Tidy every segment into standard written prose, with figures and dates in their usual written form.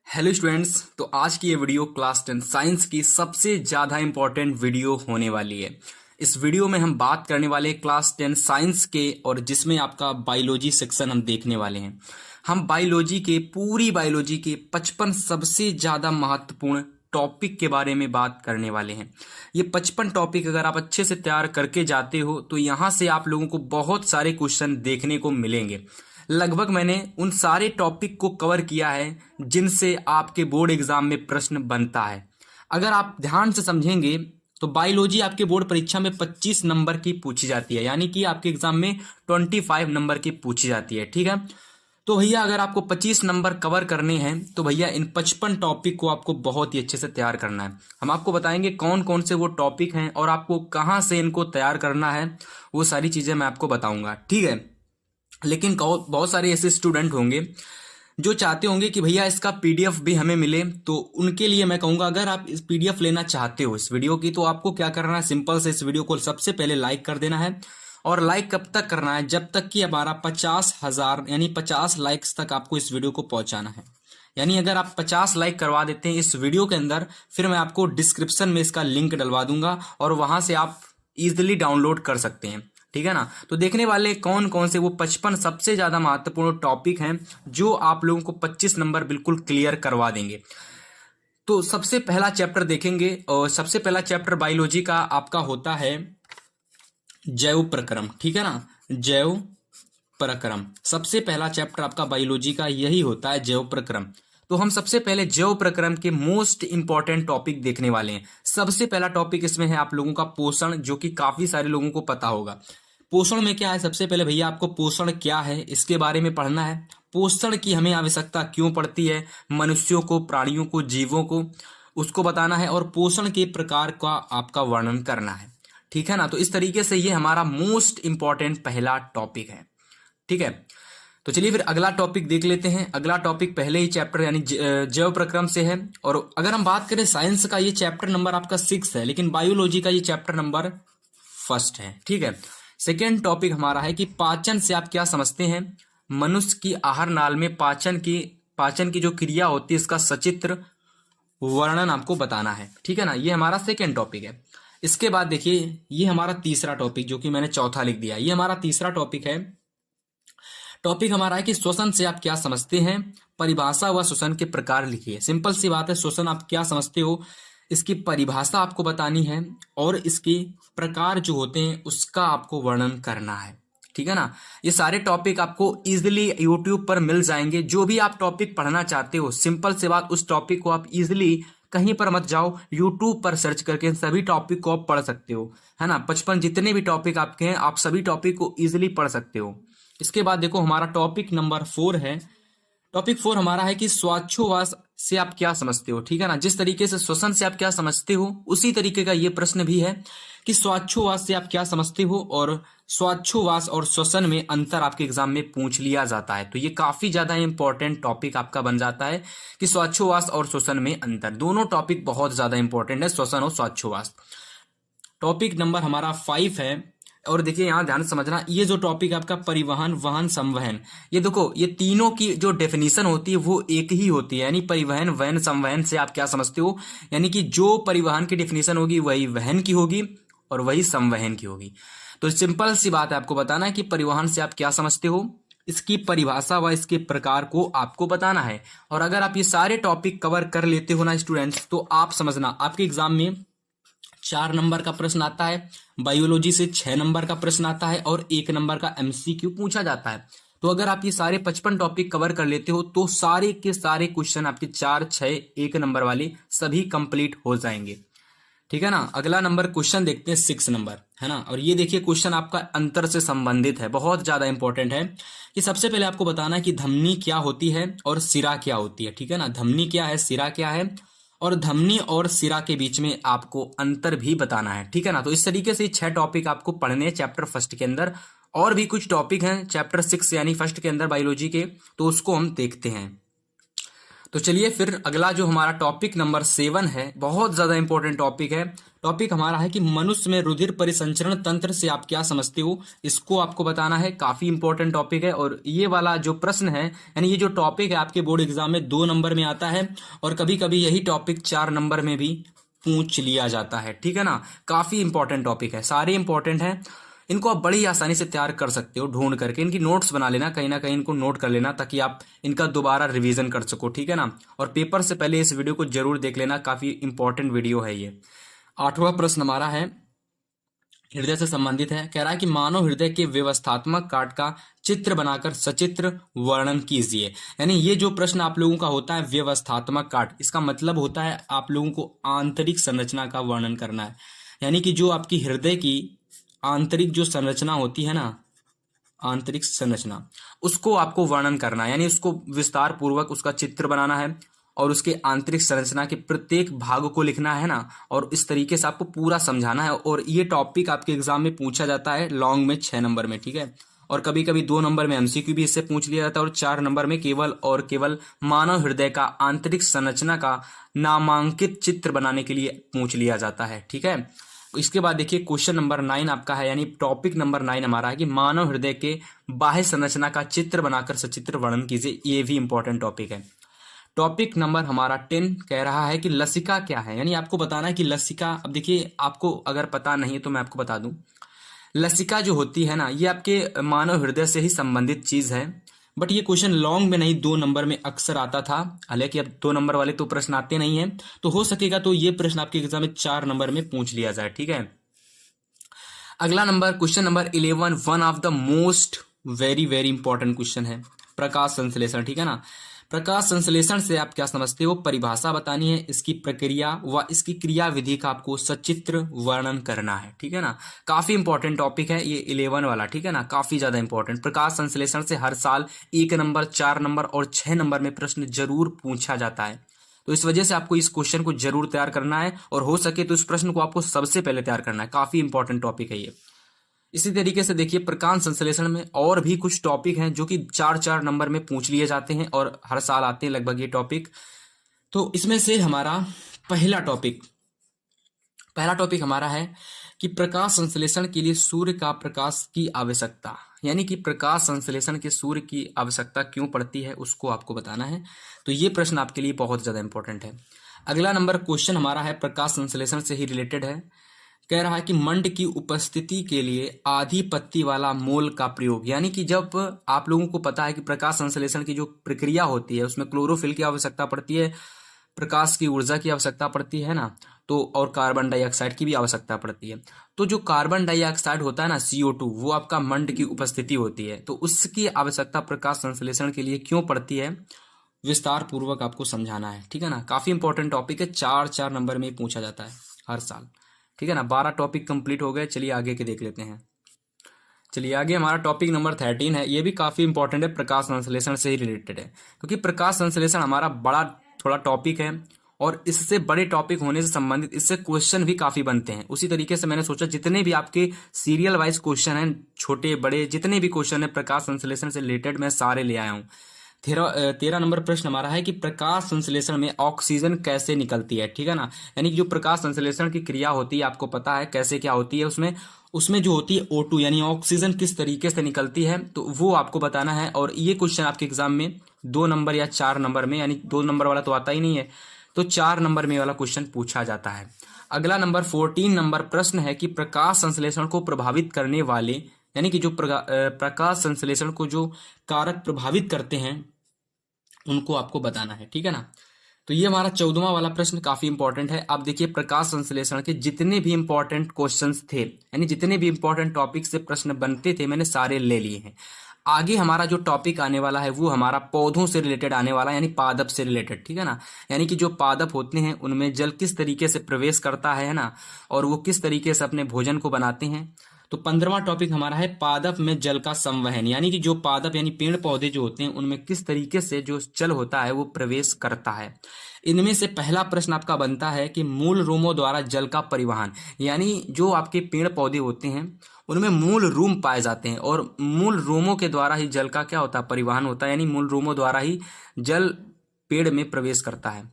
Hello students. तो आज की ये वीडियो क्लास 10 साइंस की सबसे ज़्यादा इंपॉर्टेंट वीडियो होने वाली है। इस वीडियो में हम बात करने वाले हैं क्लास 10 साइंस के, और जिसमें आपका बायोलॉजी सेक्शन हम देखने वाले हैं। हम पूरी बायोलॉजी के 55 सबसे ज़्यादा महत्वपूर्ण टॉपिक के बारे में बात करने वाले हैं। ये 55 टॉपिक अगर आप अच्छे से तैयार करके जाते हो तो यहाँ से आप लोगों को बहुत सारे क्वेश्चन देखने को मिलेंगे। लगभग मैंने उन सारे टॉपिक को कवर किया है जिनसे आपके बोर्ड एग्जाम में प्रश्न बनता है। अगर आप ध्यान से समझेंगे तो बायोलॉजी आपके बोर्ड परीक्षा में 25 नंबर की पूछी जाती है, यानी कि आपके एग्जाम में 25 नंबर की पूछी जाती है। ठीक है, तो भैया अगर आपको 25 नंबर कवर करने हैं तो भैया इन 55 टॉपिक को आपको बहुत ही अच्छे से तैयार करना है। हम आपको बताएंगे कौन कौन से वो टॉपिक हैं और आपको कहाँ से इनको तैयार करना है, वो सारी चीज़ें मैं आपको बताऊंगा। ठीक है, लेकिन बहुत सारे ऐसे स्टूडेंट होंगे जो चाहते होंगे कि भैया इसका पीडीएफ भी हमें मिले, तो उनके लिए मैं कहूंगा अगर आप इस पीडीएफ लेना चाहते हो इस वीडियो की, तो आपको क्या करना है, सिंपल से इस वीडियो को सबसे पहले लाइक कर देना है। और लाइक कब तक करना है, जब तक कि हमारा 50,000 यानी 50 लाइक्स तक आपको इस वीडियो को पहुंचाना है। यानी अगर आप 50 लाइक करवा देते हैं इस वीडियो के अंदर, फिर मैं आपको डिस्क्रिप्शन में इसका लिंक डलवा दूंगा और वहां से आप इजिली डाउनलोड कर सकते हैं। ठीक है ना। तो देखने वाले कौन कौन से वो 55 सबसे ज्यादा महत्वपूर्ण टॉपिक हैं जो आप लोगों को 25 नंबर बिल्कुल क्लियर करवा देंगे। तो सबसे पहला चैप्टर देखेंगे, और सबसे पहला चैप्टर बायोलॉजी का आपका होता है जैव प्रक्रम। ठीक है ना, जैव प्रक्रम सबसे पहला चैप्टर आपका बायोलॉजी का यही होता है, जैव प्रक्रम। तो हम सबसे पहले जैव प्रक्रम के मोस्ट इंपॉर्टेंट टॉपिक देखने वाले हैं। सबसे पहला टॉपिक इसमें है आप लोगों का पोषण, जो कि काफी सारे लोगों को पता होगा। पोषण में क्या है, सबसे पहले भैया आपको पोषण क्या है इसके बारे में पढ़ना है। पोषण की हमें आवश्यकता क्यों पड़ती है, मनुष्यों को, प्राणियों को, जीवों को, उसको बताना है, और पोषण के प्रकार का आपका वर्णन करना है। ठीक है ना। तो इस तरीके से ये हमारा मोस्ट इंपॉर्टेंट पहला टॉपिक है। ठीक है, तो चलिए फिर अगला टॉपिक देख लेते हैं। अगला टॉपिक पहले ही चैप्टर यानी जैव प्रक्रम से है, और अगर हम बात करें साइंस का, ये चैप्टर नंबर आपका 6 है, लेकिन बायोलॉजी का ये चैप्टर नंबर 1 है। ठीक है, सेकेंड टॉपिक हमारा है कि पाचन से आप क्या समझते हैं। मनुष्य की आहार नाल में पाचन की जो क्रिया होती है, इसका सचित्र वर्णन आपको बताना है। ठीक है ना, ये हमारा सेकेंड टॉपिक है। इसके बाद देखिए ये हमारा तीसरा टॉपिक, जो कि मैंने चौथा लिख दिया, ये हमारा तीसरा टॉपिक है। टॉपिक हमारा है कि श्वसन से आप क्या समझते हैं, परिभाषा व श्वसन के प्रकार लिखिए। सिंपल सी बात है, श्वसन आप क्या समझते हो, इसकी परिभाषा आपको बतानी है, और इसके प्रकार जो होते हैं उसका आपको वर्णन करना है। ठीक है ना। ये सारे टॉपिक आपको इजीली यूट्यूब पर मिल जाएंगे। जो भी आप टॉपिक पढ़ना चाहते हो, सिंपल सी बात, उस टॉपिक को आप इजीली कहीं पर मत जाओ, यूट्यूब पर सर्च करके सभी टॉपिक को आप पढ़ सकते हो, है ना। 55 जितने भी टॉपिक आपके हैं, आप सभी टॉपिक को इजीली पढ़ सकते हो। इसके बाद देखो हमारा टॉपिक नंबर 4 है। टॉपिक 4 हमारा है कि श्वासोच्छ्वास से आप क्या समझते हो। ठीक है ना, जिस तरीके से श्वसन से आप क्या समझते हो, उसी तरीके का ये प्रश्न भी है कि श्वासोच्छ्वास से आप क्या समझते हो, और श्वासोच्छ्वास और श्वसन में अंतर आपके एग्जाम में पूछ लिया जाता है। तो ये काफी ज्यादा इंपॉर्टेंट टॉपिक आपका बन जाता है कि श्वासोच्छ्वास और श्वसन में अंतर, दोनों टॉपिक बहुत ज्यादा इंपॉर्टेंट है, श्वसन और श्वासोच्छ्वास। टॉपिक नंबर हमारा 5 है, और देखिए यहां ध्यान समझना, ये जो टॉपिक आपका परिवहन, वहन, संवहन, ये देखो ये तीनों की जो डेफिनेशन होती है वो एक ही होती है। यानी परिवहन, वहन, संवहन से आप क्या समझते हो, यानी कि जो परिवहन की डेफिनेशन होगी वही वहन की होगी और वही संवहन की होगी। तो सिंपल सी बात है, आपको बताना है कि परिवहन से आप क्या समझते हो, इसकी परिभाषा व इसके प्रकार को आपको बताना है। और अगर आप ये सारे टॉपिक कवर कर लेते हो ना स्टूडेंट्स, तो आप समझना आपके एग्जाम में 4 नंबर का प्रश्न आता है, बायोलॉजी से 6 नंबर का प्रश्न आता है, और 1 नंबर का एमसीक्यू पूछा जाता है। तो अगर आप ये सारे 55 टॉपिक कवर कर लेते हो तो सारे के सारे क्वेश्चन आपके 4, 6, 1 नंबर वाले सभी कंप्लीट हो जाएंगे। ठीक है ना। अगला नंबर क्वेश्चन देखते हैं 6 नंबर, है ना। और ये देखिए क्वेश्चन आपका अंतर से संबंधित है, बहुत ज्यादा इंपॉर्टेंट है कि सबसे पहले आपको बताना है कि धमनी क्या होती है और सिरा क्या होती है। ठीक है ना, धमनी क्या है, सिरा क्या है, और धमनी और सिरा के बीच में आपको अंतर भी बताना है। ठीक है ना। तो इस तरीके से 6 टॉपिक आपको पढ़ने हैं चैप्टर 1 के अंदर, और भी कुछ टॉपिक हैं चैप्टर 6 यानी 1 के अंदर बायोलॉजी के, तो उसको हम देखते हैं। तो चलिए फिर अगला जो हमारा टॉपिक नंबर 7 है, बहुत ज्यादा इंपॉर्टेंट टॉपिक है। टॉपिक हमारा है कि मनुष्य में रुधिर परिसंचरण तंत्र से आप क्या समझते हो, इसको आपको बताना है। काफी इंपॉर्टेंट टॉपिक है और ये वाला जो प्रश्न है यानी ये जो टॉपिक है आपके बोर्ड एग्जाम में 2 नंबर में आता है और कभी कभी यही टॉपिक 4 नंबर में भी पूछ लिया जाता है, ठीक है ना। काफी इंपॉर्टेंट टॉपिक है, सारे इंपॉर्टेंट है, इनको आप बड़ी आसानी से तैयार कर सकते हो ढूंढ करके। इनकी नोट्स बना लेना, कहीं ना कहीं इनको नोट कर लेना ताकि आप इनका दोबारा रिवीजन कर सको, ठीक है ना। और पेपर से पहले इस वीडियो को जरूर देख लेना, काफी इंपॉर्टेंट वीडियो है ये। 8वां प्रश्न हमारा है हृदय से संबंधित है। कह रहा है कि मानव हृदय के व्यवस्थात्मक काट का चित्र बनाकर सचित्र वर्णन कीजिए। यानी ये जो प्रश्न आप लोगों का होता है व्यवस्थात्मक काट, इसका मतलब होता है आप लोगों को आंतरिक संरचना का वर्णन करना है। यानी कि जो आपकी हृदय की आंतरिक जो संरचना होती है ना, आंतरिक संरचना, उसको आपको वर्णन करना है, यानी उसको विस्तार पूर्वक उसका चित्र बनाना है और उसके आंतरिक संरचना के प्रत्येक भाग को लिखना है ना, और इस तरीके से आपको पूरा समझाना है। और ये टॉपिक आपके एग्जाम में पूछा जाता है लॉन्ग में 6 नंबर में, ठीक है। और कभी कभी 2 नंबर में एमसीक्यू भी इससे पूछ लिया जाता है और 4 नंबर में केवल और केवल मानव हृदय का आंतरिक संरचना का नामांकित चित्र बनाने के लिए पूछ लिया जाता है, ठीक है। इसके बाद देखिए क्वेश्चन नंबर 9 आपका है, यानी टॉपिक नंबर 9 हमारा है कि मानव हृदय के बाह्य संरचना का चित्र बनाकर सचित्र वर्णन कीजिए। ये भी इंपॉर्टेंट टॉपिक है। टॉपिक नंबर हमारा 10 कह रहा है कि लसिका क्या है, यानी आपको बताना है कि लसिका, अब देखिए आपको अगर पता नहीं है तो मैं आपको बता दूं, लसिका जो होती है ना, ये आपके मानव हृदय से ही संबंधित चीज है। बट ये क्वेश्चन लॉन्ग में नहीं 2 नंबर में अक्सर आता था, हालांकि अब 2 नंबर वाले तो प्रश्न आते नहीं है, तो हो सकेगा तो ये प्रश्न आपके एग्जाम में 4 नंबर में पूछ लिया जाए, ठीक है। अगला number question number 11, one of the most very very important question है, प्रकाश संश्लेषण, ठीक है ना। प्रकाश संश्लेषण से आप क्या समझते हो, परिभाषा बतानी है, इसकी प्रक्रिया व इसकी क्रिया विधि का आपको सचित्र वर्णन करना है, ठीक है ना। काफी इंपॉर्टेंट टॉपिक है ये 11 वाला, ठीक है ना, काफी ज्यादा इंपॉर्टेंट। प्रकाश संश्लेषण से हर साल 1 नंबर, 4 नंबर और 6 नंबर में प्रश्न जरूर पूछा जाता है, तो इस वजह से आपको इस क्वेश्चन को जरूर तैयार करना है और हो सके तो इस प्रश्न को आपको सबसे पहले तैयार करना है। काफी इंपॉर्टेंट टॉपिक है ये। इसी तरीके से देखिए प्रकाश संश्लेषण में और भी कुछ टॉपिक हैं जो कि 4-4 नंबर में पूछ लिए जाते हैं और हर साल आते हैं लगभग ये टॉपिक। तो इसमें से हमारा पहला टॉपिक हमारा है कि प्रकाश संश्लेषण के लिए सूर्य का प्रकाश की आवश्यकता, यानी कि प्रकाश संश्लेषण के सूर्य की आवश्यकता क्यों पड़ती है उसको आपको बताना है। तो ये प्रश्न आपके लिए बहुत ज्यादा इंपॉर्टेंट है। अगला नंबर क्वेश्चन हमारा है प्रकाश संश्लेषण से ही रिलेटेड है। कह रहा है कि मंड की उपस्थिति के लिए आधी पत्ती वाला मोल का प्रयोग, यानी कि जब आप लोगों को पता है कि प्रकाश संश्लेषण की जो प्रक्रिया होती है उसमें क्लोरोफिल की आवश्यकता पड़ती है, प्रकाश की ऊर्जा की आवश्यकता पड़ती है ना, तो और कार्बन डाइऑक्साइड की भी आवश्यकता पड़ती है। तो जो कार्बन डाइऑक्साइड होता है ना CO2, वो आपका मंड की उपस्थिति होती है, तो उसकी आवश्यकता प्रकाश संश्लेषण के लिए क्यों पड़ती है विस्तार पूर्वक आपको समझाना है, ठीक है ना। काफी इंपॉर्टेंट टॉपिक है, 4-4 नंबर में पूछा जाता है हर साल, ठीक है ना। 12 टॉपिक कंप्लीट हो गए, चलिए आगे के देख लेते हैं। चलिए आगे हमारा टॉपिक नंबर 13 है, ये भी काफी इंपॉर्टेंट है, प्रकाश संश्लेषण से ही रिलेटेड है, क्योंकि प्रकाश संश्लेषण हमारा बड़ा थोड़ा टॉपिक है और इससे बड़े टॉपिक होने से संबंधित इससे क्वेश्चन भी काफी बनते हैं। उसी तरीके से मैंने सोचा जितने भी आपके सीरियल वाइज क्वेश्चन हैं, छोटे बड़े जितने भी क्वेश्चन है प्रकाश संश्लेषण से रिलेटेड, मैं सारे ले आया हूँ। 13 नंबर प्रश्न हमारा है कि प्रकाश संश्लेषण में ऑक्सीजन कैसे निकलती है, ठीक है ना। यानी कि जो प्रकाश संश्लेषण की क्रिया होती है आपको पता है कैसे क्या होती है, उसमें जो होती है O2 यानी ऑक्सीजन किस तरीके से निकलती है, तो वो आपको बताना है। और ये क्वेश्चन आपके एग्जाम में 2 नंबर या 4 नंबर में, यानी 2 नंबर वाला तो आता ही नहीं है, तो 4 नंबर में वाला क्वेश्चन पूछा जाता है। अगला नंबर 14 नंबर प्रश्न है कि प्रकाश संश्लेषण को प्रभावित करने वाले, यानी कि जो प्रकाश संश्लेषण को जो कारक प्रभावित करते हैं उनको आपको बताना है, ठीक है ना। तो ये हमारा 14वां वाला प्रश्न काफी इंपॉर्टेंट है। आप देखिए प्रकाश संश्लेषण के जितने भी इंपॉर्टेंट क्वेश्चंस थे, यानी जितने भी इंपॉर्टेंट टॉपिक से प्रश्न बनते थे, मैंने सारे ले लिए हैं। आगे हमारा जो टॉपिक आने वाला है वो हमारा पौधों से रिलेटेड आने वाला है, यानी पादप से रिलेटेड, ठीक है ना। यानी कि जो पादप होते हैं उनमें जल किस तरीके से प्रवेश करता है ना, और वो किस तरीके से अपने भोजन को बनाते हैं। तो 15वां टॉपिक हमारा है पादप में जल का संवहन, यानी कि जो पादप यानी पेड़ पौधे जो होते हैं उनमें किस तरीके से जो जल होता है वो प्रवेश करता है। इनमें से पहला प्रश्न आपका बनता है कि मूल रूमों द्वारा जल का परिवहन, यानी जो आपके पेड़ पौधे होते हैं उनमें मूल रूम पाए जाते हैं और मूल रूमों के द्वारा ही जल का क्या होता है, परिवहन होता है, यानी मूल रूमों द्वारा ही जल पेड़ में प्रवेश करता है।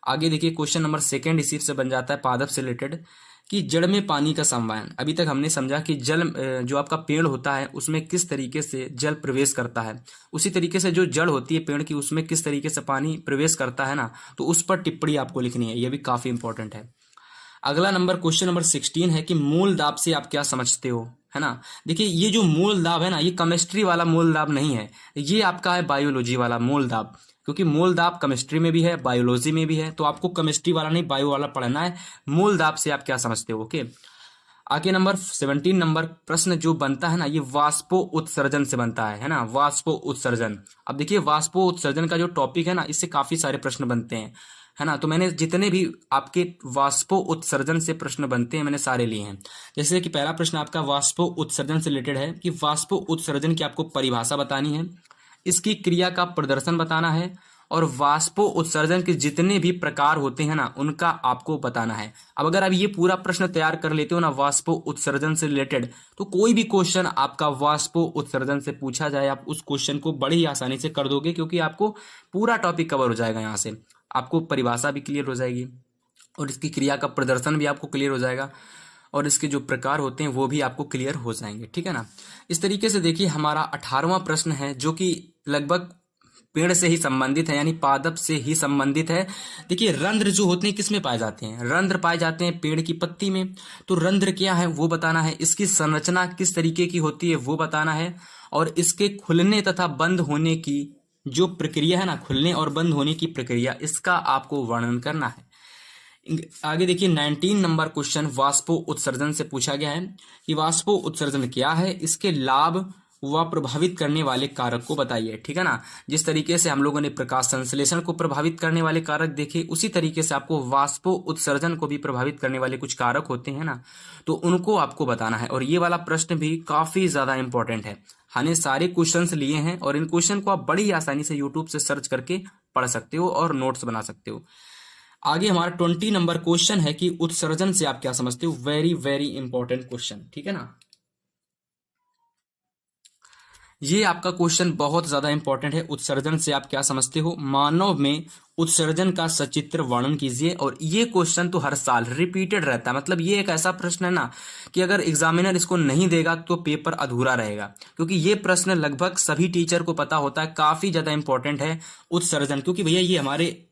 आगे देखिए क्वेश्चन नंबर 2 इसी से बन जाता है पादप से रिलेटेड। कि जड़ में पानी का संवहन। अभी तक हमने समझा कि जल जो आपका पेड़ होता है उसमें किस तरीके से जल प्रवेश करता है, उसी तरीके से जो जड़ होती है पेड़ की उसमें किस तरीके से पानी प्रवेश करता है ना, तो उस पर टिप्पणी आपको लिखनी है, यह भी काफी इंपॉर्टेंट है। अगला नंबर क्वेश्चन नंबर 16 है कि मूल दाब से आप क्या समझते हो, है ना। देखिए ये जो मूल दाब है ना, ये केमिस्ट्री वाला मूल दाब नहीं है, ये आपका है बायोलॉजी वाला मूल दाब, क्योंकि मूल दाब केमिस्ट्री में भी है बायोलॉजी में भी है, तो आपको केमिस्ट्री वाला नहीं बायो वाला पढ़ना है। मूल दाब से आप क्या समझते हो, ओके। आगे नंबर 17 नंबर प्रश्न जो बनता है ना, ये वाष्पो उत्सर्जन से बनता है ना, वाष्पो उत्सर्जन। अब देखिए वाष्पो उत्सर्जन का जो टॉपिक है ना, इससे काफी सारे प्रश्न बनते हैं, है ना। तो मैंने जितने भी आपके वाष्पो उत्सर्जन से प्रश्न बनते हैं मैंने सारे लिए हैं। जैसे कि पहला प्रश्न आपका वाष्पो उत्सर्जन से रिलेटेड है कि वाष्पो उत्सर्जन की आपको परिभाषा बतानी है, इसकी क्रिया का प्रदर्शन बताना है, और वाष्पो उत्सर्जन के जितने भी प्रकार होते हैं ना उनका आपको बताना है। अब अगर आप ये पूरा प्रश्न तैयार कर लेते हो ना वाष्पो उत्सर्जन से रिलेटेड, तो कोई भी क्वेश्चन आपका वाष्पो उत्सर्जन से पूछा जाए आप उस क्वेश्चन को बड़ी आसानी से कर दोगे, क्योंकि आपको पूरा टॉपिक कवर हो जाएगा। यहाँ से आपको परिभाषा भी क्लियर हो जाएगी और इसकी क्रिया का प्रदर्शन भी आपको क्लियर हो जाएगा, और इसके जो प्रकार होते हैं वो भी आपको क्लियर हो जाएंगे, ठीक है ना। इस तरीके से देखिए हमारा 18वां प्रश्न है जो कि लगभग पेड़ से ही संबंधित है, यानी पादप से ही संबंधित है। देखिए रंध्र जो होते हैं किसमें पाए जाते हैं, रंध्र पाए जाते हैं पेड़ की पत्ती में। तो रंध्र क्या है वो बताना है, इसकी संरचना किस तरीके की होती है वो बताना है, और इसके खुलने तथा बंद होने की जो प्रक्रिया है ना, खुलने और बंद होने की प्रक्रिया, इसका आपको वर्णन करना है। आगे देखिए 19 नंबर क्वेश्चन वाष्पो उत्सर्जन से पूछा गया है कि वाष्पो उत्सर्जन क्या है, इसके लाभ व प्रभावित करने वाले कारक को बताइए, ठीक है ना। जिस तरीके से हम लोगों ने प्रकाश संश्लेषण को प्रभावित करने वाले कारक देखे, उसी तरीके से आपको वाष्पो उत्सर्जन को भी प्रभावित करने वाले कुछ कारक होते हैं ना, तो उनको आपको बताना है। और ये वाला प्रश्न भी काफी ज्यादा इंपॉर्टेंट है, हमने सारे क्वेश्चंस लिए हैं और इन क्वेश्चन को आप बड़ी आसानी से यूट्यूब से सर्च करके पढ़ सकते हो और नोट्स बना सकते हो। आगे हमारा 20 नंबर क्वेश्चन है कि उत्सर्जन से आप क्या समझते हो, वेरी वेरी इंपॉर्टेंट क्वेश्चन, ठीक है ना। ये आपका क्वेश्चन बहुत ज्यादा इंपॉर्टेंट है, उत्सर्जन से आप क्या समझते हो, मानव में उत्सर्जन का सचित्र वर्णन कीजिए। और ये क्वेश्चन तो हर साल रिपीटेड रहता है, मतलब ये एक ऐसा प्रश्न है ना कि अगर एग्जामिनर इसको नहीं देगा तो पेपर अधूरा रहेगा, क्योंकि ये प्रश्न लगभग सभी टीचर को पता होता है, काफी ज्यादा इंपॉर्टेंट है उत्सर्जन, क्योंकि भैया ये हमारे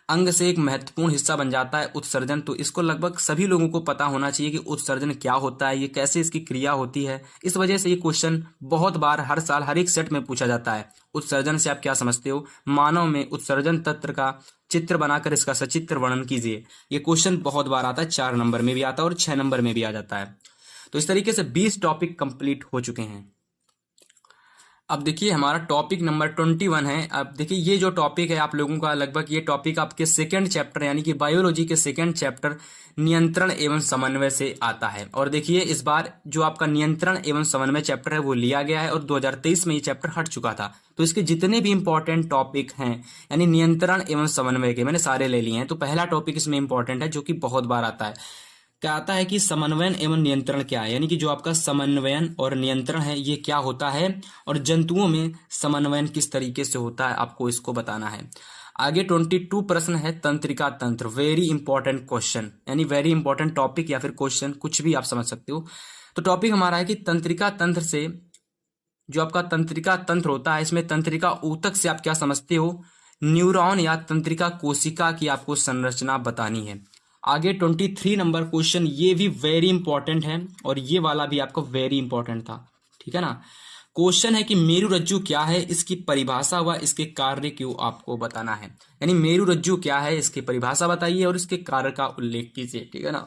अंग से एक महत्वपूर्ण हिस्सा बन जाता है उत्सर्जन। तो इसको लगभग सभी लोगों को पता होना चाहिए कि उत्सर्जन क्या होता है, ये कैसे इसकी क्रिया होती है। इस वजह से ये क्वेश्चन बहुत बार हर साल हर एक सेट में पूछा जाता है। उत्सर्जन से आप क्या समझते हो, मानव में उत्सर्जन तंत्र का चित्र बनाकर इसका सचित्र वर्णन कीजिए। ये क्वेश्चन बहुत बार आता है, 4 नंबर में भी आता है और 6 नंबर में भी आ जाता है। तो इस तरीके से 20 टॉपिक कंप्लीट हो चुके हैं। अब देखिए हमारा टॉपिक नंबर 21 है। अब देखिए ये जो टॉपिक है आप लोगों का, लगभग ये टॉपिक आपके सेकंड चैप्टर यानी कि बायोलॉजी के सेकंड चैप्टर नियंत्रण एवं समन्वय से आता है। और देखिए इस बार जो आपका नियंत्रण एवं समन्वय चैप्टर है वो लिया गया है और 2023 में ये चैप्टर हट चुका था। तो इसके जितने भी इंपॉर्टेंट टॉपिक हैं यानी नियंत्रण एवं समन्वय के, मैंने सारे ले लिए हैं। तो पहला टॉपिक इसमें इंपॉर्टेंट है जो कि बहुत बार आता है, क्या आता है कि समन्वयन एवं नियंत्रण क्या है, यानी कि जो आपका समन्वयन और नियंत्रण है ये क्या होता है, और जंतुओं में समन्वयन किस तरीके से होता है, आपको इसको बताना है। आगे 22 प्रश्न है तंत्रिका तंत्र, वेरी इंपॉर्टेंट क्वेश्चन, यानी वेरी इंपॉर्टेंट टॉपिक या फिर क्वेश्चन, कुछ भी आप समझ सकते हो। तो टॉपिक हमारा है कि तंत्रिका तंत्र से, जो आपका तंत्रिका तंत्र होता है इसमें तंत्रिका ऊतक से आप क्या समझते हो, न्यूरॉन या तंत्रिका कोशिका की आपको संरचना बतानी है। आगे 23 नंबर क्वेश्चन, ये भी वेरी इंपॉर्टेंट है और ये वाला भी आपको वेरी इंपॉर्टेंट था, ठीक है ना। क्वेश्चन है कि मेरुरज्जु क्या है, इसकी परिभाषा व इसके कार्य क्यों आपको बताना है, यानी मेरुरज्जु क्या है इसकी परिभाषा बताइए और इसके कार्य का उल्लेख कीजिए, ठीक है ना।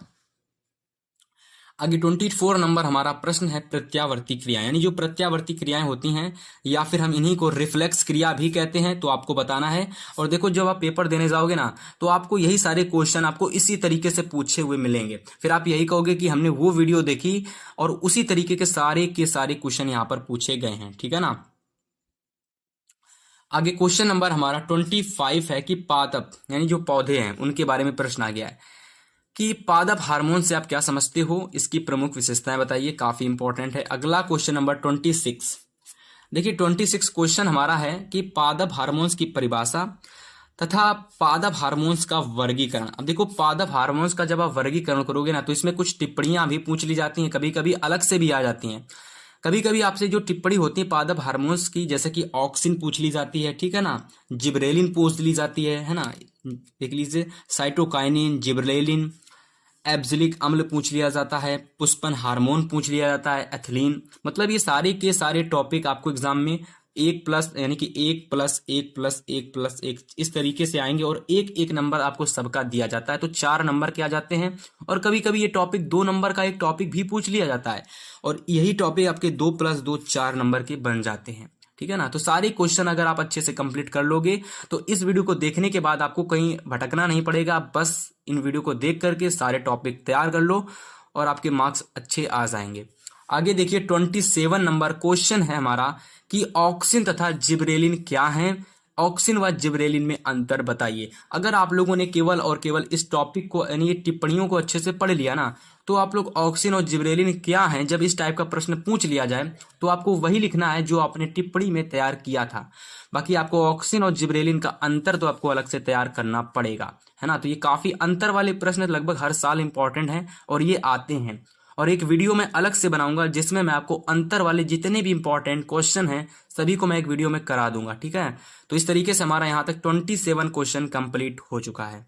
आगे 24 नंबर हमारा प्रश्न है प्रत्यावर्ती क्रिया, यानी जो प्रत्यावर्ती क्रियाएं होती हैं या फिर हम इन्हीं को रिफ्लेक्स क्रिया भी कहते हैं, तो आपको बताना है। और देखो जब आप पेपर देने जाओगे ना तो आपको यही सारे क्वेश्चन आपको इसी तरीके से पूछे हुए मिलेंगे, फिर आप यही कहोगे कि हमने वो वीडियो देखी और उसी तरीके के सारे क्वेश्चन यहाँ पर पूछे गए हैं, ठीक है ना। आगे क्वेश्चन नंबर हमारा 25 है कि पादप यानी जो पौधे हैं उनके बारे में प्रश्न आ गया है कि पादप हार्मोन से आप क्या समझते हो, इसकी प्रमुख विशेषताएं बताइए, काफी इंपॉर्टेंट है। अगला क्वेश्चन नंबर 26, देखिए 26 क्वेश्चन हमारा है कि पादप हार्मोन्स की परिभाषा तथा पादप हार्मोन्स का वर्गीकरण। अब देखो पादप हार्मोन्स का जब आप वर्गीकरण करोगे ना तो इसमें कुछ टिप्पणियां भी पूछ ली जाती हैं, कभी कभी अलग से भी आ जाती हैं। कभी कभी आपसे जो टिप्पणी होती है पादप हार्मोन्स की, जैसे कि ऑक्सिन पूछ ली जाती है, ठीक है ना, जिब्रेलिन पूछ ली जाती है ना, देख लीजिए साइटोकाइनिन, जिब्रेलिन, एब्सिलिक अम्ल पूछ लिया जाता है, पुष्पन हार्मोन पूछ लिया जाता है, एथिलीन। मतलब ये सारे के सारे टॉपिक आपको एग्जाम में 1+ यानी कि 1+1+1+1 इस तरीके से आएंगे और एक एक नंबर आपको सबका दिया जाता है, तो 4 नंबर के आ जाते हैं। और कभी कभी ये टॉपिक 2 नंबर का एक टॉपिक भी पूछ लिया जाता है और यही टॉपिक आपके 2+2 4 नंबर के बन जाते हैं, ठीक है ना। तो सारे क्वेश्चन अगर आप अच्छे से कंप्लीट कर लोगे तो इस वीडियो को देखने के बाद आपको कहीं भटकना नहीं पड़ेगा, बस इन वीडियो को देख करके सारे टॉपिक तैयार कर लो और आपके मार्क्स अच्छे आ जाएंगे। आगे देखिए 27 नंबर क्वेश्चन है हमारा कि ऑक्सिन तथा जिब्रेलिन क्या है, ऑक्सिन व जिब्रेलिन में अंतर बताइए। अगर आप लोगों ने केवल और केवल इस टॉपिक को यानी ये टिप्पणियों को अच्छे से पढ़ लिया ना तो आप लोग ऑक्सिन और जिब्रेलिन क्या है जब इस टाइप का प्रश्न पूछ लिया जाए तो आपको वही लिखना है जो आपने टिप्पणी में तैयार किया था। बाकी आपको ऑक्सिन और जिब्रेलिन का अंतर तो आपको अलग से तैयार करना पड़ेगा, है ना। तो ये काफी अंतर वाले प्रश्न लगभग हर साल इंपॉर्टेंट हैं और ये आते हैं और एक वीडियो में अलग से बनाऊंगा जिसमें मैं आपको अंतर वाले जितने भी इंपॉर्टेंट क्वेश्चन हैं सभी को मैं एक वीडियो में करा दूंगा, ठीक है। तो इस तरीके से हमारा यहाँ तक 27 क्वेश्चन कंप्लीट हो चुका है।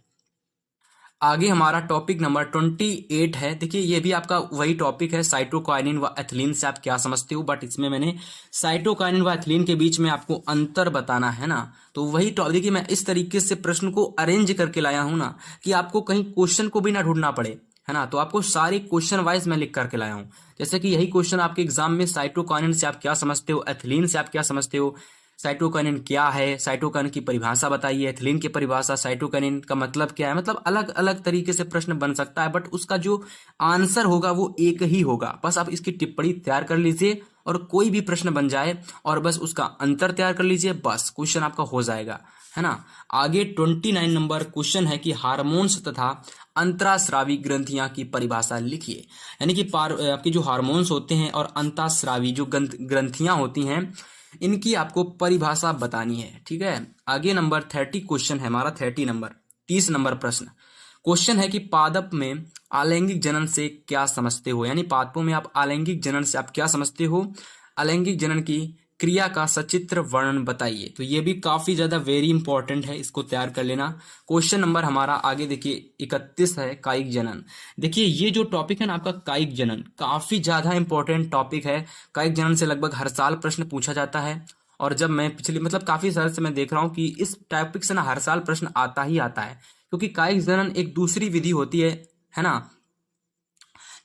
आगे हमारा टॉपिक नंबर 28 है। देखिए ये भी आपका वही टॉपिक है, साइटोकाइनिन व एथिलीन से आप क्या समझते हो, बट इसमें मैंने साइटोकाइनिन व एथिलीन के बीच में आपको अंतर बताना है ना। तो वही टॉपिक, देखिए मैं इस तरीके से प्रश्न को अरेंज करके लाया हूं ना कि आपको कहीं क्वेश्चन को भी ना ढूंढना पड़े, है ना। तो आपको सारे क्वेश्चन वाइज मैं लिख करके लाया हूं। जैसे कि यही क्वेश्चन आपके एग्जाम में साइटोकाइनिन से आप क्या समझते हो, एथिलीन से आप क्या समझते हो, साइटोकाइनिन क्या है, साइटोकाइनिन की परिभाषा बताइए, एथिलीन की परिभाषा, साइटोकाइनिन का मतलब क्या है, मतलब अलग अलग तरीके से प्रश्न बन सकता है बट उसका जो आंसर होगा वो एक ही होगा। बस आप इसकी टिप्पणी तैयार कर लीजिए और कोई भी प्रश्न बन जाए और बस उसका अंतर तैयार कर लीजिए, बस क्वेश्चन आपका हो जाएगा, है ना। आगे 29 नंबर क्वेश्चन है कि हार्मोन्स तथा अंतरास्रावी ग्रंथियां की परिभाषा लिखिए। यानी कि आपके जो हार्मोन्स होते हैं और अंतरास्रावी जो ग्रंथियां होती हैं इनकी आपको परिभाषा बतानी है, ठीक है। आगे नंबर 30 क्वेश्चन है हमारा, 30 नंबर प्रश्न क्वेश्चन है कि पादप में अलैंगिक जनन से क्या समझते हो, यानी पादपों में आप अलैंगिक जनन से आप क्या समझते हो, अलैंगिक जनन की क्रिया का सचित्र वर्णन बताइए। तो ये भी काफी ज्यादा वेरी इंपॉर्टेंट है, इसको तैयार कर लेना। क्वेश्चन नंबर हमारा आगे देखिए 31 है, कायिक जनन। देखिए ये जो टॉपिक है ना आपका कायिक जनन काफी ज्यादा इंपॉर्टेंट टॉपिक है। कायिक जनन से लगभग हर साल प्रश्न पूछा जाता है और जब मैं पिछले मतलब काफी साल से मैं देख रहा हूँ कि इस टॉपिक से ना हर साल प्रश्न आता ही आता है, क्योंकि कायिक जनन एक दूसरी विधि होती है ना,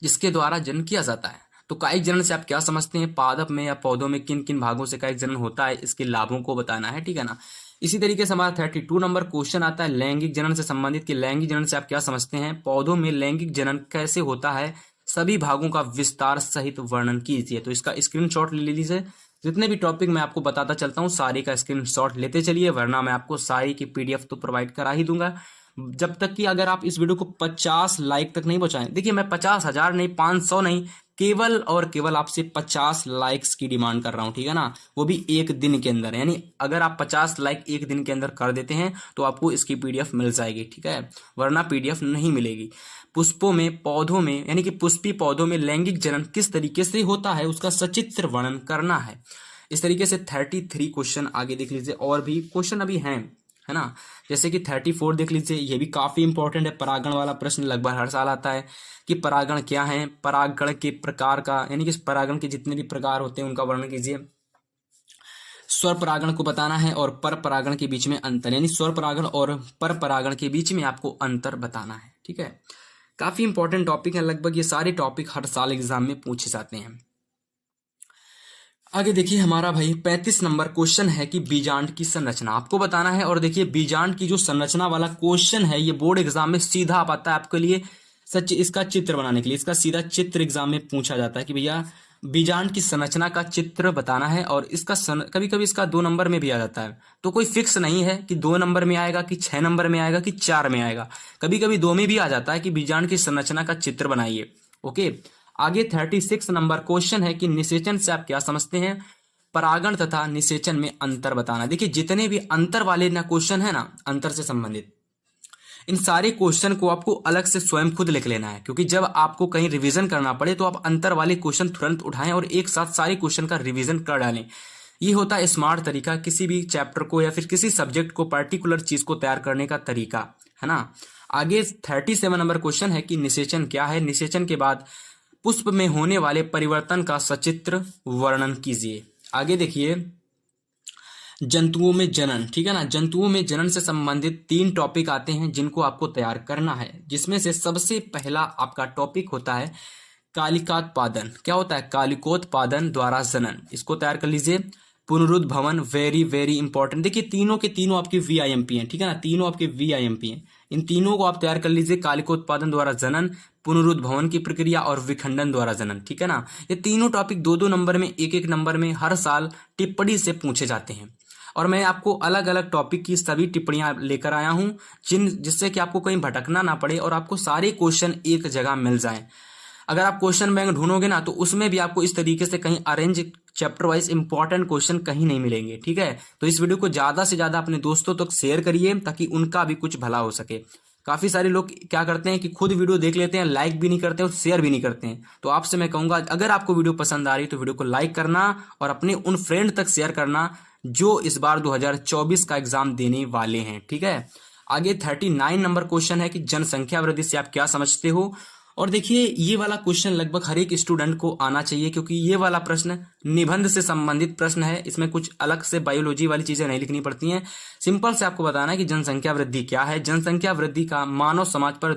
जिसके द्वारा जनन किया जाता है। तो कायिक जनन से आप क्या समझते हैं, पादप में या पौधों में किन किन भागों से कायिक जनन होता है, इसके लाभों को बताना है, ठीक है ना। इसी तरीके से हमारा 32 नंबर क्वेश्चन आता है लैंगिक जनन से संबंधित कि लैंगिक जनन से आप क्या समझते हैं, पौधों में लैंगिक जनन कैसे होता है, सभी भागों का विस्तार सहित वर्णन कीजिए। तो इसका स्क्रीनशॉट ले लीजिए। जितने भी टॉपिक मैं आपको बताता चलता हूँ सारे का स्क्रीनशॉट लेते चलिए, वरना मैं आपको सारी की PDF तो प्रोवाइड करा ही दूंगा जब तक कि अगर आप इस वीडियो को 50 लाइक तक नहीं पहुंचाएं। देखिए मैं 50,000 नहीं, 500 नहीं, केवल और केवल आपसे 50 लाइक्स की डिमांड कर रहा हूं, ठीक है ना, वो भी एक दिन के अंदर। यानी अगर आप 50 लाइक एक दिन के अंदर कर देते हैं तो आपको इसकी PDF मिल जाएगी, ठीक है, वरना PDF नहीं मिलेगी। पुष्पों में पौधों में यानी कि पुष्पी पौधों में लैंगिक जनन किस तरीके से होता है उसका सचित्र वर्णन करना है। इस तरीके से 33 क्वेश्चन आगे देख लीजिए, और भी क्वेश्चन अभी हैं, है ना। जैसे कि 34 देख लीजिए, ये भी काफी इंपॉर्टेंट है, परागण वाला प्रश्न लगभग हर साल आता है कि परागण क्या है, परागण के प्रकार का यानी कि परागण के जितने भी प्रकार होते हैं उनका वर्णन कीजिए। स्वर परागण को बताना है और पर परागण के बीच में अंतर, यानी स्वर परागण और पर परागण के बीच में आपको अंतर बताना है, ठीक है। काफी इंपॉर्टेंट टॉपिक है, लगभग ये सारे टॉपिक हर साल एग्जाम में पूछे जाते हैं। आगे देखिए हमारा भाई 35 नंबर क्वेश्चन है कि बीजांड की संरचना आपको बताना है। और देखिए बीजांड की जो संरचना वाला क्वेश्चन है ये बोर्ड एग्जाम में सीधा आप आता है आपके लिए, सच इसका चित्र बनाने के लिए इसका सीधा चित्र एग्जाम में पूछा जाता है कि भैया बीजांड की संरचना का चित्र बताना है। और इसका कभी कभी इसका 2 नंबर में भी आ जाता है, तो कोई फिक्स नहीं है कि 2 नंबर में आएगा कि 6 नंबर में आएगा कि 4 में आएगा, कभी कभी 2 में भी आ जाता है कि बीजांड की संरचना का चित्र बनाइए, ओके। आगे 36 नंबर क्वेश्चन है कि निषेचन से आप क्या समझते हैं, परागण तथा निषेचन में अंतर बताना। देखिए जितने भी अंतर वाले ना क्वेश्चन है ना, अंतर से संबंधित, इन सारे क्वेश्चन को आपको अलग से स्वयं खुद लिख लेना है, क्योंकि जब आपको कहीं रिवीजन करना पड़े तो आप अंतर वाले क्वेश्चन तुरंत उठाएं और एक साथ सारे क्वेश्चन का रिवीजन कर डालें। ये होता है स्मार्ट तरीका किसी भी चैप्टर को या फिर किसी सब्जेक्ट को पर्टिकुलर चीज को तैयार करने का तरीका, है ना। आगे 37 नंबर क्वेश्चन है कि निषेचन क्या है। निषेचन के बाद पुष्प में होने वाले परिवर्तन का सचित्र वर्णन कीजिए। आगे देखिए जंतुओं में जनन, ठीक है ना। जंतुओं में जनन से संबंधित 3 टॉपिक आते हैं जिनको आपको तैयार करना है, जिसमें से सबसे पहला आपका टॉपिक होता है कालिकोत्पादन। क्या होता है? कालिकोत्पादन द्वारा जनन। इसको तैयार कर लीजिए। पुनरुद्भवन, वेरी वेरी इंपॉर्टेंट। देखिए तीनों के तीनों आपके VIMP हैं, ठीक है ना, तीनों आपके VIMP हैं। इन तीनों को आप तैयार कर लीजिए। कालिकोत्पादन द्वारा जनन, पुनरुद्भवन की प्रक्रिया और विखंडन द्वारा जनन, ठीक है ना। ये तीनों टॉपिक 2-2 नंबर में, 1-1 नंबर में हर साल टिप्पणी से पूछे जाते हैं। और मैं आपको अलग अलग टॉपिक की सभी टिप्पणियां लेकर आया हूं जिससे कि आपको कहीं भटकना ना पड़े और आपको सारे क्वेश्चन एक जगह मिल जाएं। अगर आप क्वेश्चन बैंक ढूंढोगे ना तो उसमें भी आपको इस तरीके से कहीं arrange chapter wise important question कहीं नहीं मिलेंगे, ठीक है। तो इस वीडियो को ज्यादा से ज्यादा अपने दोस्तों तक शेयर करिए ताकि उनका भी कुछ भला हो सके। काफी सारे लोग क्या करते हैं कि खुद वीडियो देख लेते हैं, लाइक भी नहीं करते और शेयर भी नहीं करते हैं। तो आपसे मैं कहूंगा अगर आपको वीडियो पसंद आ रही तो वीडियो को लाइक करना और अपने उन फ्रेंड तक शेयर करना जो इस बार 2024 का एग्जाम देने वाले हैं, ठीक है। आगे 39 नंबर क्वेश्चन है कि जनसंख्या वृद्धि से आप क्या समझते हो। और देखिए ये वाला क्वेश्चन लगभग हर एक स्टूडेंट को आना चाहिए, क्योंकि ये वाला प्रश्न निबंध से संबंधित प्रश्न है। इसमें कुछ अलग से बायोलॉजी वाली चीजें नहीं लिखनी पड़ती हैं। सिंपल से आपको बताना है कि जनसंख्या वृद्धि क्या है, जनसंख्या वृद्धि का मानव समाज पर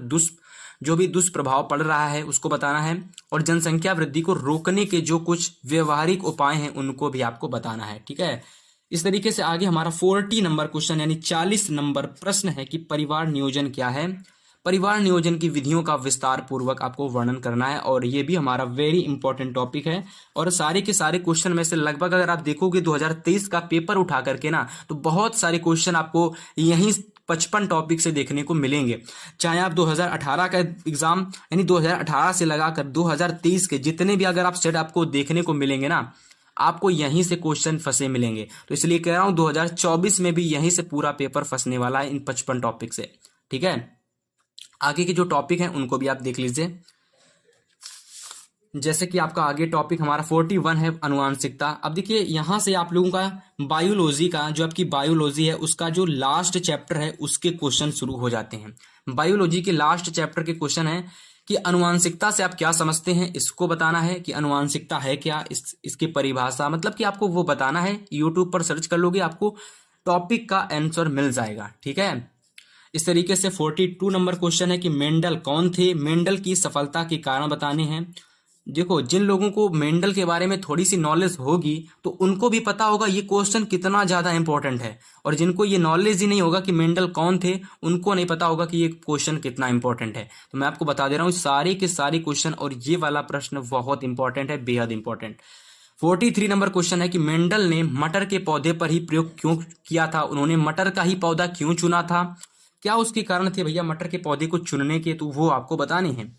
जो भी दुष्प्रभाव पड़ रहा है उसको बताना है, और जनसंख्या वृद्धि को रोकने के जो कुछ व्यवहारिक उपाय हैं उनको भी आपको बताना है, ठीक है। इस तरीके से आगे हमारा 40 नंबर क्वेश्चन यानी 40 नंबर प्रश्न है कि परिवार नियोजन क्या है। परिवार नियोजन की विधियों का विस्तार पूर्वक आपको वर्णन करना है, और ये भी हमारा वेरी इंपॉर्टेंट टॉपिक है। और सारे के सारे क्वेश्चन में से लगभग अगर आप देखोगे 2023 का पेपर उठा करके ना तो बहुत सारे क्वेश्चन आपको यहीं 55 टॉपिक से देखने को मिलेंगे। चाहे आप 2018 का एग्जाम यानी 2018 से लगाकर 2023 के जितने भी अगर आप सेट आपको देखने को मिलेंगे ना, आपको यहीं से क्वेश्चन फंसे मिलेंगे। तो इसलिए कह रहा हूं 2024 में भी यहीं से पूरा पेपर फंसने वाला है इन 55 टॉपिक से, ठीक है। आगे के जो टॉपिक हैं उनको भी आप देख लीजिए। जैसे कि आपका आगे टॉपिक हमारा 41 है अनुवांशिकता। अब देखिए यहां से आप लोगों का बायोलॉजी का जो आपकी बायोलॉजी है उसका जो लास्ट चैप्टर है उसके क्वेश्चन शुरू हो जाते हैं। बायोलॉजी के लास्ट चैप्टर के क्वेश्चन है कि अनुवांशिकता से आप क्या समझते हैं, इसको बताना है कि अनुवांशिकता है क्या, इसकी परिभाषा, मतलब कि आपको वो बताना है। यूट्यूब पर सर्च कर लोगे आपको टॉपिक का आंसर मिल जाएगा, ठीक है। इस तरीके से 42 नंबर क्वेश्चन है कि मेंडल कौन थे, मेंडल की सफलता के कारण बताने हैं। देखो जिन लोगों को मेंडल के बारे में थोड़ी सी नॉलेज होगी तो उनको भी पता होगा ये क्वेश्चन कितना ज्यादा इंपॉर्टेंट है, और जिनको ये नॉलेज ही नहीं होगा कि मेंडल कौन थे उनको नहीं पता होगा कि ये क्वेश्चन कितना इंपॉर्टेंट है। तो मैं आपको बता दे रहा हूँ सारे के सारे क्वेश्चन, और ये वाला प्रश्न बहुत इंपॉर्टेंट है, बेहद इंपॉर्टेंट। 43 नंबर क्वेश्चन है कि मेंडल ने मटर के पौधे पर ही प्रयोग क्यों किया था, उन्होंने मटर का ही पौधा क्यों चुना था, क्या उसके कारण थे भैया मटर के पौधे को चुनने के, तो वो आपको बताने हैं।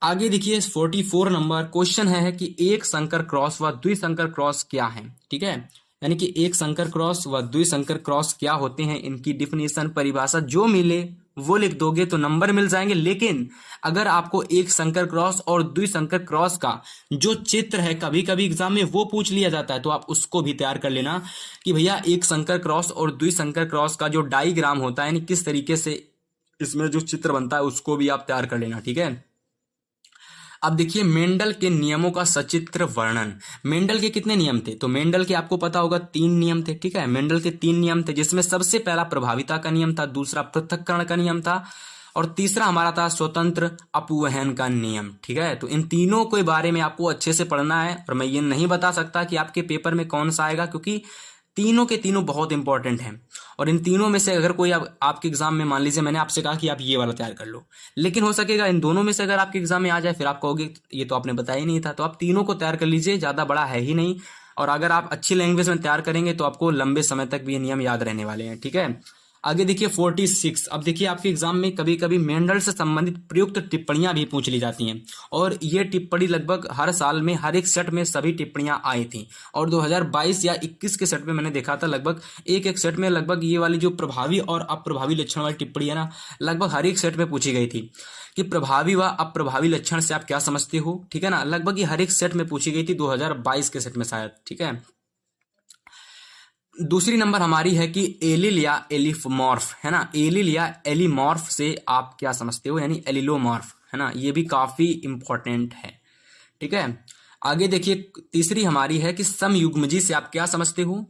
आगे देखिए 44 नंबर क्वेश्चन है कि एक संकर क्रॉस व द्विसंकर क्रॉस क्या है, ठीक है। यानी कि एक संकर क्रॉस व द्विसंकर क्रॉस क्या होते हैं, इनकी डिफिनेशन परिभाषा जो मिले वो लिख दोगे तो नंबर मिल जाएंगे। लेकिन अगर आपको एक संकर क्रॉस और द्विसंकर क्रॉस का जो चित्र है कभी कभी एग्जाम में वो पूछ लिया जाता है, तो आप उसको भी तैयार कर लेना कि भैया एक संकर क्रॉस और द्विसंकर क्रॉस का जो डायग्राम होता है यानी किस तरीके से इसमें जो चित्र बनता है उसको भी आप तैयार कर लेना, ठीक है। अब देखिए मेंडल के नियमों का सचित्र वर्णन। मेंडल के कितने नियम थे, तो मेंडल के आपको पता होगा 3 नियम थे, ठीक है। मेंडल के 3 नियम थे जिसमें सबसे पहला प्रभाविता का नियम था, दूसरा पृथक्करण का नियम था, और तीसरा हमारा था स्वतंत्र अपवहन का नियम, ठीक है। तो इन तीनों के बारे में आपको अच्छे से पढ़ना है, और मैं ये नहीं बता सकता कि आपके पेपर में कौन सा आएगा, क्योंकि तीनों के तीनों बहुत इंपॉर्टेंट हैं। और इन तीनों में से अगर कोई आपके एग्जाम में, मान लीजिए मैंने आपसे कहा कि आप ये वाला तैयार कर लो, लेकिन हो सकेगा इन दोनों में से अगर आपके एग्जाम में आ जाए फिर आप कहोगे ये तो आपने बताया ही नहीं था। तो आप तीनों को तैयार कर लीजिए, ज्यादा बड़ा है ही नहीं। और अगर आप अच्छी लैंग्वेज में तैयार करेंगे तो आपको लंबे समय तक भी ये नियम याद रहने वाले हैं, ठीक है। आगे देखिए 46। अब देखिए आपके एग्जाम में कभी कभी मेंडल से संबंधित प्रयुक्त टिप्पणियां भी पूछ ली जाती हैं, और ये टिप्पणी लगभग हर साल में हर एक सेट में सभी टिप्पणियां आई थी, और 2022 या 21 के सेट में मैंने देखा था लगभग एक सेट में लगभग ये वाली जो प्रभावी और अप्रभावी लक्षण वाली टिप्पणी है ना, लगभग हर एक सेट में पूछी गई थी कि प्रभावी व अप्रभावी लक्षण से आप क्या समझते हो, ठीक है ना। लगभग ये हर एक सेट में पूछी गई थी 2022 के सेट में शायद, ठीक है। दूसरी नंबर हमारी है कि एलिल या एलिफमॉर्फ, है ना। एलिल या एलिमॉर्फ से आप क्या समझते हो, यानी एलिलोमॉर्फ, है ना। ये भी काफी इंपॉर्टेंट है, ठीक है। आगे देखिए तीसरी हमारी है कि समयुग्मजी से आप क्या समझते हो,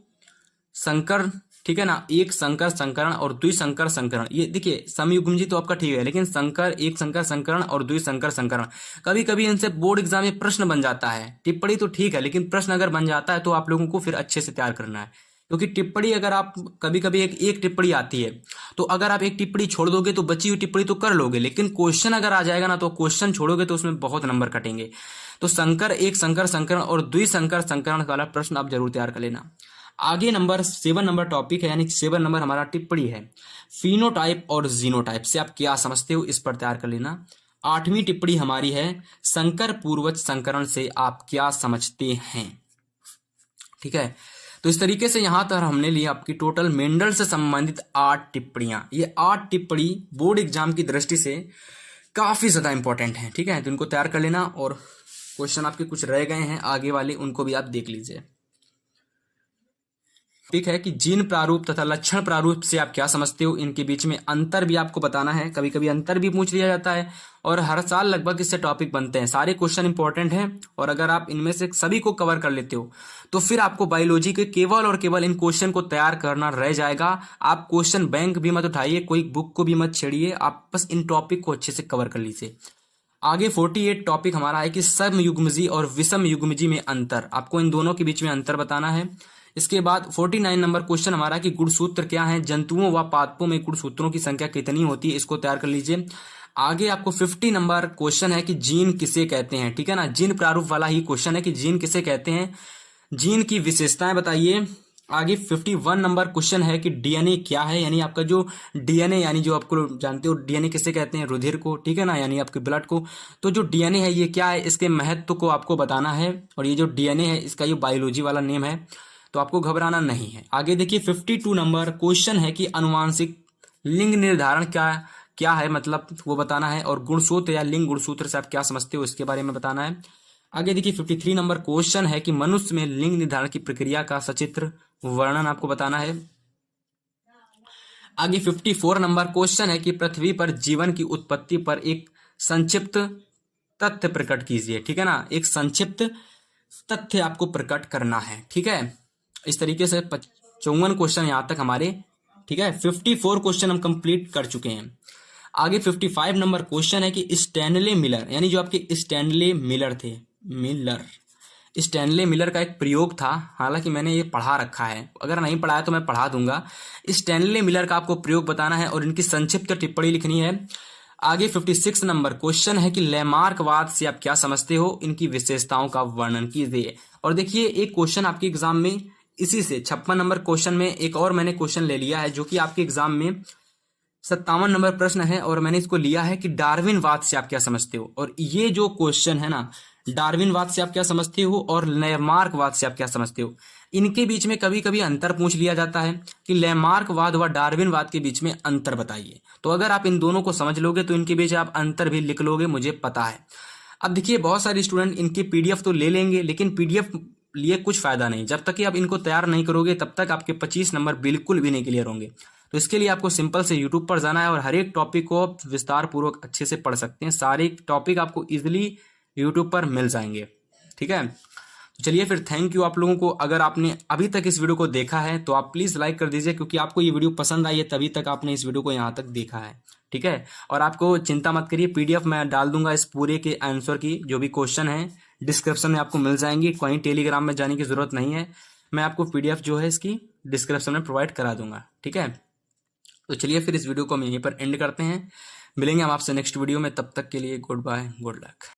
संकर, ठीक है ना। एक संकर संकरण और द्विसंकर संकरण, ये देखिए समयुग्मजी तो आपका ठीक है, लेकिन संकर, एक संकर संकरण और द्विसंकर संकरण कभी कभी इनसे बोर्ड एग्जाम में प्रश्न बन जाता है। टिप्पणी तो ठीक है, लेकिन प्रश्न अगर बन जाता है तो आप लोगों को फिर अच्छे से तैयार करना है, क्योंकि टिप्पणी अगर आप कभी कभी एक टिप्पणी आती है, तो अगर आप एक टिप्पणी छोड़ दोगे तो बची हुई टिप्पणी तो कर लोगे, लेकिन क्वेश्चन अगर आ जाएगा ना तो क्वेश्चन छोड़ोगे तो उसमें बहुत नंबर कटेंगे। तो संकर, एक संकर संकरण और द्विसंकर संकरण वाला प्रश्न आप जरूर तैयार कर लेना। आगे नंबर 7 नंबर टॉपिक है, यानी 7 नंबर हमारा टिप्पणी है, फिनोटाइप और जीनोटाइप से आप क्या समझते हो, इस पर तैयार कर लेना। 8वीं टिप्पणी हमारी है संकर पूर्वज संकरण से आप क्या समझते हैं, ठीक है। तो इस तरीके से यहां तक हमने लिया आपकी टोटल मेंडल से संबंधित 8 टिप्पणियां। ये 8 टिप्पणी बोर्ड एग्जाम की दृष्टि से काफी ज्यादा इंपॉर्टेंट है, ठीक है। तो इनको तैयार कर लेना, और क्वेश्चन आपके कुछ रह गए हैं आगे वाले, उनको भी आप देख लीजिए। ठीक है कि जीन प्रारूप तथा लक्षण प्रारूप से आप क्या समझते हो, इनके बीच में अंतर भी आपको बताना है। कभी कभी अंतर भी पूछ लिया जाता है, और हर साल लगभग इससे टॉपिक बनते हैं। सारे क्वेश्चन इंपॉर्टेंट हैं, और अगर आप इनमें से सभी को कवर कर लेते हो तो फिर आपको बायोलॉजी के केवल और केवल इन क्वेश्चन को तैयार करना रह जाएगा। आप क्वेश्चन बैंक भी मत उठाइए, कोई बुक को भी मत छेड़िए, आप बस इन टॉपिक को अच्छे से कवर कर लीजिए। आगे 48 टॉपिक हमारा है कि समयुग्मजी और विषम युग्मजी में अंतर, आपको इन दोनों के बीच में अंतर बताना है। इसके बाद 49 नंबर क्वेश्चन हमारा कि गुणसूत्र क्या है, जंतुओं व पादपों में गुणसूत्रों की संख्या कितनी होती है, इसको तैयार कर लीजिए। आगे आपको 50 नंबर क्वेश्चन है कि जीन किसे कहते हैं, ठीक है ना। जीन प्रारूप वाला ही क्वेश्चन है कि जीन किसे कहते हैं, जीन की विशेषताएं बताइए। आगे 51 नंबर क्वेश्चन है कि डीएनए क्या है, यानी आपका जो डीएनए, यानी जो आपको जानते हो डीएनए किसे कहते हैं, रुधिर को, ठीक है ना, यानी आपके ब्लड को। तो जो डीएनए है ये क्या है, इसके महत्व को आपको बताना है, और ये जो डीएनए है इसका ये बायोलॉजी वाला नेम है, तो आपको घबराना नहीं है। आगे देखिए 52 नंबर क्वेश्चन है कि अनुवांशिक लिंग निर्धारण क्या है, मतलब वो बताना है, और गुणसूत्र या लिंग गुणसूत्र से आप क्या समझते हो इसके बारे में बताना है। आगे देखिए 53 नंबर क्वेश्चन है कि मनुष्य में लिंग निर्धारण की प्रक्रिया का सचित्र वर्णन आपको बताना है। आगे 54 नंबर क्वेश्चन है कि पृथ्वी पर जीवन की उत्पत्ति पर एक संक्षिप्त तथ्य प्रकट कीजिए, ठीक है ना। एक संक्षिप्त तथ्य आपको प्रकट करना है, ठीक है। इस तरीके से 54 क्वेश्चन यहां तक हमारे, ठीक है। 54 क्वेश्चन हम कंप्लीट कर चुके हैं। आगे 55 नंबर क्वेश्चन है कि स्टैनले मिलर, यानी जो आपके स्टैनले मिलर थे, स्टैनले मिलर का एक प्रयोग था, हालांकि मैंने ये पढ़ा रखा है, अगर नहीं पढ़ा है तो मैं पढ़ा दूंगा। स्टैनले मिलर का आपको प्रयोग बताना है और इनकी संक्षिप्त टिप्पणी लिखनी है। आगे 56 नंबर क्वेश्चन है कि लैमार्कवाद से आप क्या समझते हो, इनकी विशेषताओं का वर्णन कीजिए। और देखिए एक क्वेश्चन आपके एग्जाम में इसी से 56 नंबर क्वेश्चन में एक और मैंने क्वेश्चन ले लिया है, जो कि आपके एग्जाम में 57 नंबर प्रश्न है, और मैंने इसको लिया है कि डार्विनवाद से आप क्या समझते हो। और ये जो क्वेश्चन है ना, डार्विनवाद से आप क्या समझते हो और लैमार्कवाद से आप क्या समझते हो, इनके बीच में कभी कभी अंतर पूछ लिया जाता है कि लैमार्कवाद व डार्विनवाद के बीच में अंतर बताइए। तो अगर आप इन दोनों को समझ लोगे तो इनके बीच आप अंतर भी लिख लोगे, मुझे पता है। अब देखिए बहुत सारे स्टूडेंट इनकी पीडीएफ तो ले लेंगे, लेकिन पीडीएफ लिए कुछ फायदा नहीं, जब तक कि आप इनको तैयार नहीं करोगे तब तक आपके 25 नंबर बिल्कुल भी नहीं क्लियर होंगे। तो इसके लिए आपको सिंपल से यूट्यूब पर जाना है और हर एक टॉपिक को विस्तार पूर्वक अच्छे से पढ़ सकते हैं। सारे टॉपिक आपको इजिली यूट्यूब पर मिल जाएंगे, ठीक है। तो चलिए फिर थैंक यू आप लोगों को। अगर आपने अभी तक इस वीडियो को देखा है तो आप प्लीज लाइक कर दीजिए, क्योंकि आपको ये वीडियो पसंद आई है तभी तक आपने इस वीडियो को यहाँ तक देखा है, ठीक है। और आपको चिंता मत करिए, पीडीएफ मैं डाल दूंगा इस पूरे के आंसर की, जो भी क्वेश्चन है डिस्क्रिप्शन में आपको मिल जाएंगी, कहीं टेलीग्राम में जाने की जरूरत नहीं है, मैं आपको पीडीएफ जो है इसकी डिस्क्रिप्शन में प्रोवाइड करा दूंगा, ठीक है। तो चलिए फिर इस वीडियो को हम यहीं पर एंड करते हैं, मिलेंगे हम आपसे नेक्स्ट वीडियो में, तब तक के लिए गुड बाय, गुड लक।